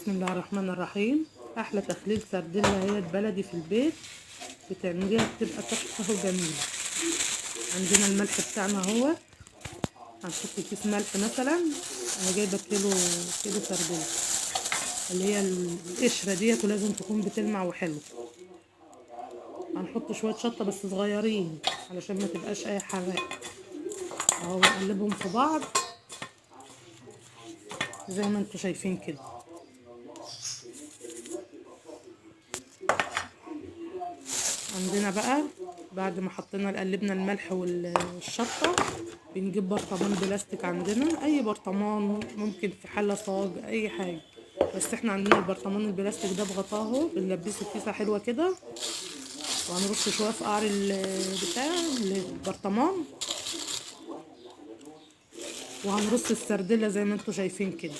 بسم الله الرحمن الرحيم. احلى تخليل سردله هي بلدي في البيت بتعمليها بتبقى تحفه وجميله. عندنا الملح بتاعنا اهو، هنحط كيس ملح مثلا. انا جايبه كيلو سردله اللي هي القشره ديت، ولازم تكون بتلمع وحلو. هنحط شويه شطه بس صغيرين علشان ما تبقاش اي حراق اهو، نقلبهم في بعض زي ما انتوا شايفين كده. عندنا بقى بعد ما حطينا قلبنا الملح والشطه، بنجيب برطمان بلاستيك. عندنا اي برطمان، ممكن في حله صاج اي حاجه، بس احنا عندنا البرطمان البلاستيك ده بغطاه، بنلبسه كيسه حلوه كده، وهنرش شويه في قعر بتاع البرطمان، وهنرص السردله زي ما انتوا شايفين كده.